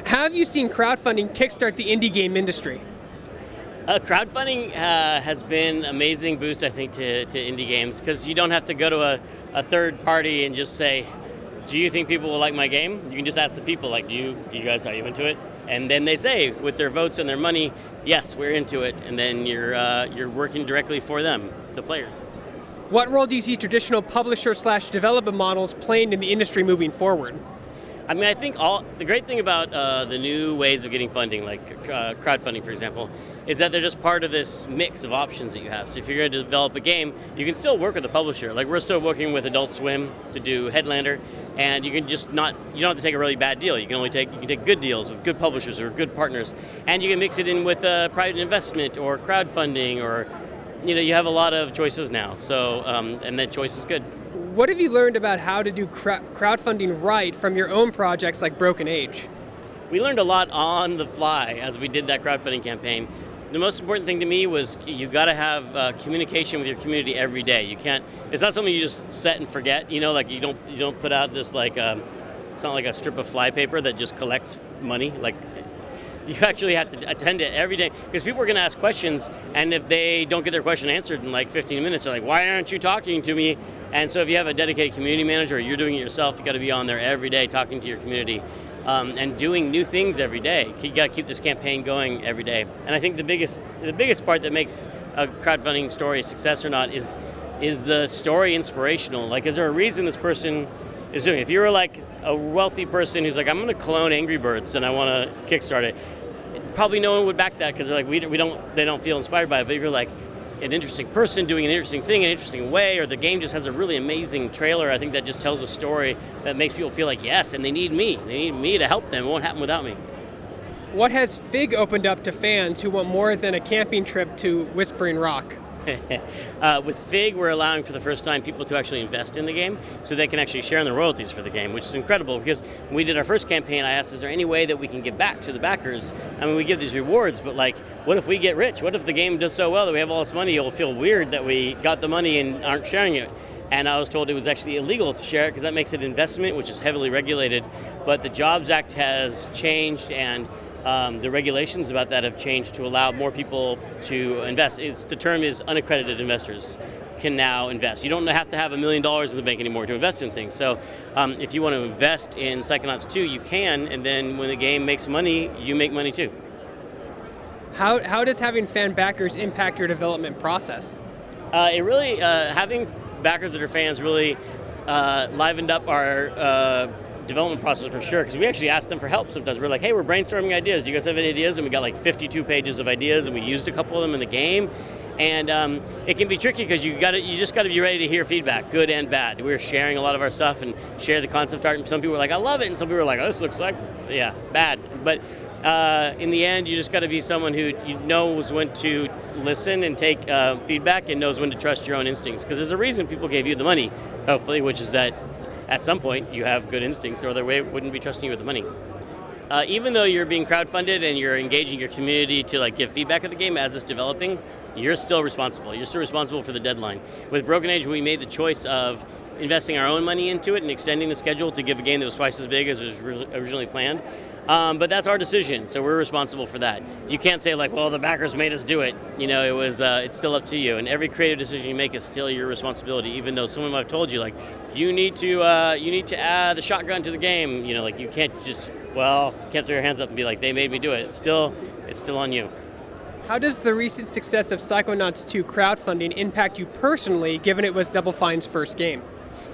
How have you seen crowdfunding kickstart the indie game industry? Crowdfunding has been an amazing boost, I think, to indie games, because you don't have to go to a third party and just say, do you think people will like my game? You can just ask the people, like, do you guys, are you into it? And then they say, with their votes and their money, yes, we're into it. And then you're working directly for them, the players. What role do you see traditional publisher/development models playing in the industry moving forward? I mean, I think the great thing about the new ways of getting funding, like crowdfunding, for example, is that they're just part of this mix of options that you have. So if you're going to develop a game, you can still work with a publisher. Like, we're still working with Adult Swim to do Headlander, and you can just you don't have to take a really bad deal. You can take good deals with good publishers or good partners, and you can mix it in with private investment or crowdfunding, or you have a lot of choices now. So and that choice is good. What have you learned about how to do crowdfunding right from your own projects like Broken Age? We learned a lot on the fly as we did that crowdfunding campaign. The most important thing to me was you got to have communication with your community every day. You can't. It's not something you just set and forget. Like you don't put out this it's not like a strip of flypaper that just collects money. Like, you actually have to attend it every day, because people are going to ask questions, and if they don't get their question answered in like 15 minutes, they're like, why aren't you talking to me? And so if you have a dedicated community manager, or you're doing it yourself, you got to be on there every day talking to your community and doing new things every day. You got to keep this campaign going every day. And I think the biggest part that makes a crowdfunding story a success or not is the story inspirational. Like, is there a reason this person is doing it? If you were like a wealthy person who's like, I'm going to clone Angry Birds and I want to kickstart it, probably no one would back that, because they're like, they don't feel inspired by it. But if you're like an interesting person doing an interesting thing in an interesting way, or the game just has a really amazing trailer, I think that just tells a story that makes people feel like, yes, and they need me to help them. It won't happen without me. What has Fig opened up to fans who want more than a camping trip to Whispering Rock? With Fig, we're allowing for the first time people to actually invest in the game, so they can actually share in the royalties for the game, which is incredible, because when we did our first campaign, I asked, is there any way that we can give back to the backers? I mean, we give these rewards, but like, what if we get rich? What if the game does so well that we have all this money? It'll feel weird that we got the money and aren't sharing it. And I was told it was actually illegal to share it, because that makes it investment, which is heavily regulated. But the Jobs Act has changed, and the regulations about that have changed to allow more people to invest. The term is unaccredited investors can now invest. You don't have to have $1 million in the bank anymore to invest in things. So if you want to invest in Psychonauts 2, you can, and then when the game makes money, you make money too. How does having fan backers impact your development process? It really, having backers that are fans really livened up our development process for sure, because we actually ask them for help sometimes. We're like, hey, we're brainstorming ideas. Do you guys have any ideas? And we got like 52 pages of ideas, and we used a couple of them in the game. And it can be tricky, because you just got to be ready to hear feedback, good and bad. We were sharing a lot of our stuff and share the concept art, and some people were like, I love it, and some people were like, oh, this looks like, yeah, bad. But in the end, you just got to be someone who knows when to listen and take feedback, and knows when to trust your own instincts, because there's a reason people gave you the money, hopefully, which is that at some point you have good instincts, or they wouldn't be trusting you with the money. Even though you're being crowdfunded and you're engaging your community to like give feedback of the game as it's developing, you're still responsible. You're still responsible for the deadline. With Broken Age, we made the choice of investing our own money into it and extending the schedule to give a game that was twice as big as it was originally planned. But that's our decision, so we're responsible for that. You can't say like, well, the backers made us do it. It's still up to you, and every creative decision you make is still your responsibility, even though someone might have told you like, you need to add the shotgun to the game. You can't just, can't throw your hands up and be like, they made me do it. It's still on you. How does the recent success of Psychonauts 2 crowdfunding impact you personally, given it was Double Fine's first game?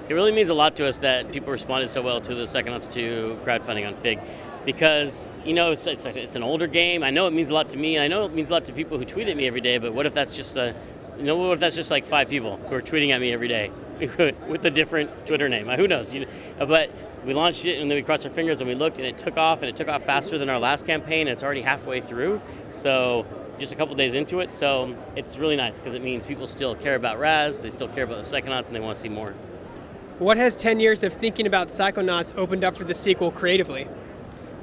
It really means a lot to us that people responded so well to the Psychonauts 2 crowdfunding on Fig, because it's an older game. I know it means a lot to me, and I know it means a lot to people who tweet at me every day. But what if that's just like 5 people who are tweeting at me every day with a different Twitter name? Who knows? But we launched it, and then we crossed our fingers and we looked, and it took off, and it took off faster than our last campaign. And it's already halfway through, so just a couple days into it. So it's really nice, because it means people still care about Raz, they still care about the Psychonauts, and they want to see more. What has 10 years of thinking about Psychonauts opened up for the sequel creatively?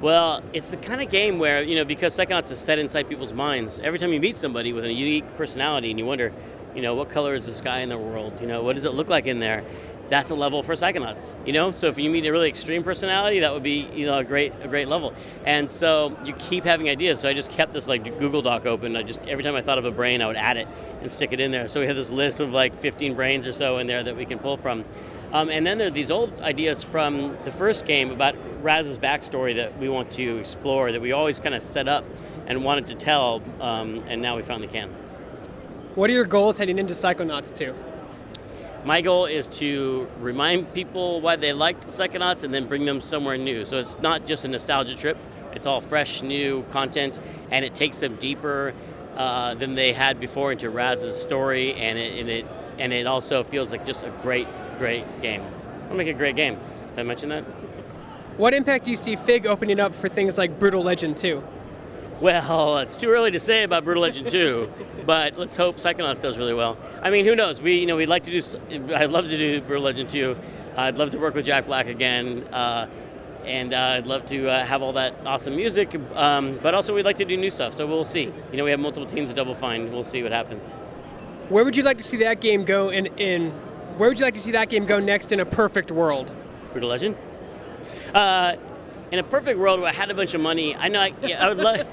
Well, it's the kind of game where, because Psychonauts is set inside people's minds, every time you meet somebody with a unique personality and you wonder, what color is the sky in the world? What does it look like in there? that's a level for Psychonauts, you know? So if you meet a really extreme personality, that would be, you know, a great level. And so you keep having ideas. So I just kept this like Google Doc open. Every time I thought of a brain, I would add it and stick it in there. So we have this list of like 15 brains or so in there that we can pull from. And then there are these old ideas from the first game about Raz's backstory that we want to explore, that we always kind of set up and wanted to tell, and now we finally can. What are your goals heading into Psychonauts 2? My goal is to remind people why they liked Psychonauts and then bring them somewhere new. So it's not just a nostalgia trip. It's all fresh, new content, and it takes them deeper than they had before into Raz's story, and it also feels like just a great game. It'll make a great game. Did I mention that? What impact do you see Fig opening up for things like Brutal Legend 2? Well, it's too early to say about Brutal Legend 2, but let's hope Psychonauts does really well. I mean, who knows? We'd like to do. I'd love to do Brutal Legend 2. I'd love to work with Jack Black again, and I'd love to have all that awesome music. But also, we'd like to do new stuff. So we'll see. You know, we have multiple teams of Double Fine. We'll see what happens. Where would you like to see that game go Where would you like to see that game go next in a perfect world? Brutal Legend. In a perfect world where I had a bunch of money, I would love.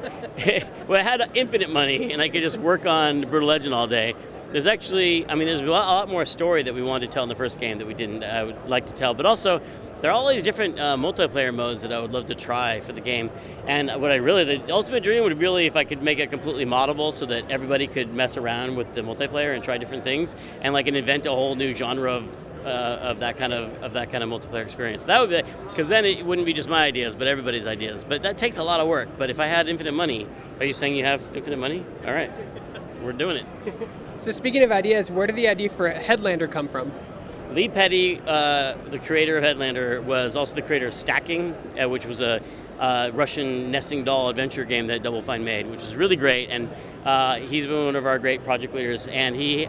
Where I had infinite money and I could just work on Brutal Legend all day. There's actually, there's a lot more story that we wanted to tell in the first game that we didn't. I would like to tell, but also there are all these different multiplayer modes that I would love to try for the game. And the ultimate dream would really, if I could make it completely moddable so that everybody could mess around with the multiplayer and try different things, and invent a whole new genre of that kind of multiplayer experience. That would be, because then it wouldn't be just my ideas, but everybody's ideas. But that takes a lot of work. But if I had infinite money, are you saying you have infinite money? All right, we're doing it. So speaking of ideas, where did the idea for Headlander come from? Lee Petty, the creator of Headlander, was also the creator of Stacking, which was a Russian nesting doll adventure game that Double Fine made, which was really great. And he's been one of our great project leaders. And he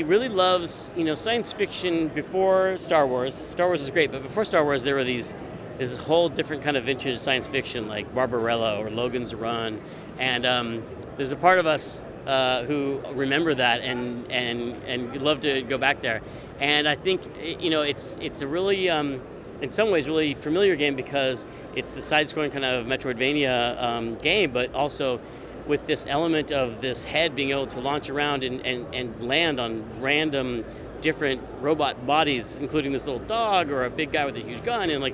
really loves, science fiction before Star Wars. Star Wars is great, but before Star Wars, there were this whole different kind of vintage science fiction, like Barbarella or Logan's Run. And there's a part of us who remember that and love to go back there. And I think it's a really in some ways really familiar game because it's a side-scrolling kind of Metroidvania game, but also with this element of this head being able to launch around and land on random different robot bodies, including this little dog or a big guy with a huge gun, and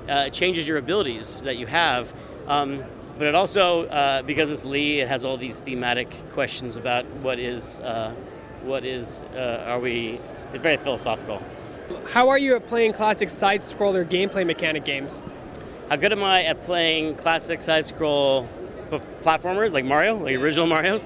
it changes your abilities that you have. But it also, because it's Lee, it has all these thematic questions about it's very philosophical. How are you at playing classic side-scroller gameplay mechanic games? How good am I at playing classic side-scroll platformers, like Mario, like original Marios?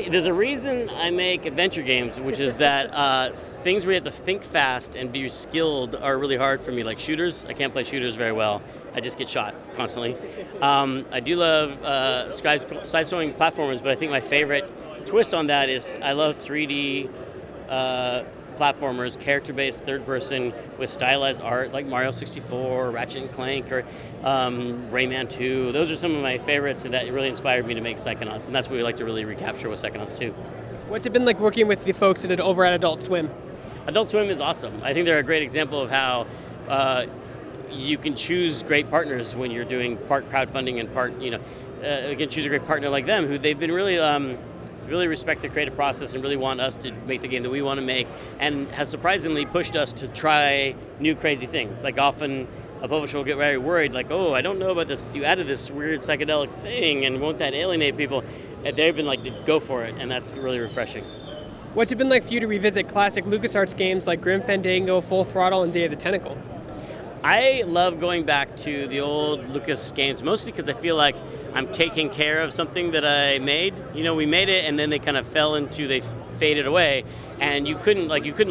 There's a reason I make adventure games, which is that things where you have to think fast and be skilled are really hard for me, like shooters. I can't play shooters very well. I just get shot constantly. I do love side-scrolling platformers, but I think my favorite twist on that is I love 3D platformers, character-based, third-person with stylized art like Mario 64, Ratchet and Clank, or Rayman 2. Those are some of my favorites, and that really inspired me to make Psychonauts, and that's what we like to really recapture with Psychonauts 2. What's it been like working with the folks over at Adult Swim? Adult Swim is awesome. I think they're a great example of how you can choose great partners when you're doing part crowdfunding and part, you can choose a great partner like them, who they've been really respect the creative process and really want us to make the game that we want to make, and has surprisingly pushed us to try new crazy things. Like often a publisher will get very worried, like, oh, I don't know about this, you added this weird psychedelic thing and won't that alienate people? And they've been like, go for it, and that's really refreshing. What's it been like for you to revisit classic LucasArts games like Grim Fandango, Full Throttle, and Day of the Tentacle? I love going back to the old Lucas games, mostly because I feel like I'm taking care of something that I made. We made it, and then they kind of they faded away, and you couldn't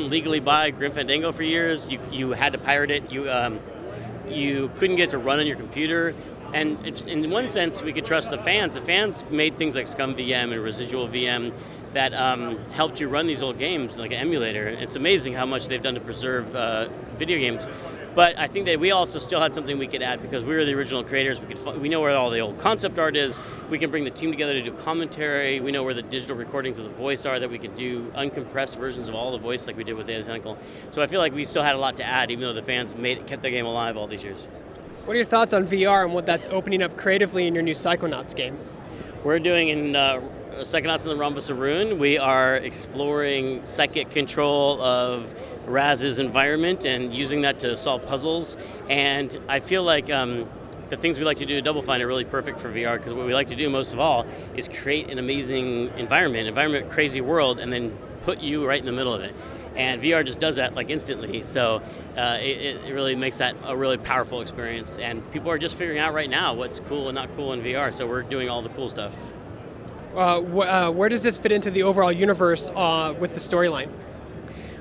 legally buy Grim Fandango for years. You had to pirate it. You couldn't get it to run on your computer, and in one sense, we could trust the fans. The fans made things like Scum VM and Residual VM that helped you run these old games like an emulator. It's amazing how much they've done to preserve video games. But I think that we also still had something we could add because we were the original creators. We know where all the old concept art is. We can bring the team together to do commentary. We know where the digital recordings of the voice are, that we could do uncompressed versions of all the voice like we did with Data Tentacle. So I feel like we still had a lot to add, even though the fans kept the game alive all these years. What are your thoughts on VR and what that's opening up creatively in your new Psychonauts game? We're doing in Psychonauts in the Rhombus of Ruin. We are exploring psychic control of Raz's environment and using that to solve puzzles. And I feel like the things we like to do at Double Fine are really perfect for VR, because what we like to do most of all is create an amazing environment, crazy world, and then put you right in the middle of it. And VR just does that like instantly, so it really makes that a really powerful experience. And people are just figuring out right now what's cool and not cool in VR, so we're doing all the cool stuff. Where does this fit into the overall universe with the storyline?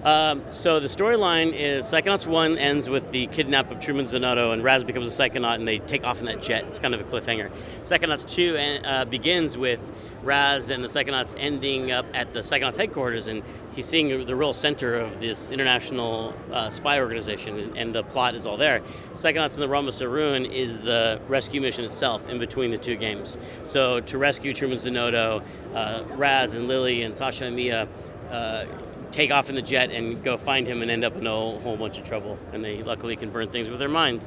So the storyline is Psychonauts 1 ends with the kidnap of Truman Zanotto, and Raz becomes a Psychonaut, and they take off in that jet. It's kind of a cliffhanger. Psychonauts 2 begins with Raz and the Psychonauts ending up at the Psychonauts headquarters, and he's seeing the real center of this international spy organization, and the plot is all there. Psychonauts in the Rhombus of Ruin is the rescue mission itself in between the two games. So to rescue Truman Zanotto, Raz and Lily and Sasha and Mia take off in the jet and go find him and end up in a whole bunch of trouble. And they luckily can burn things with their mind.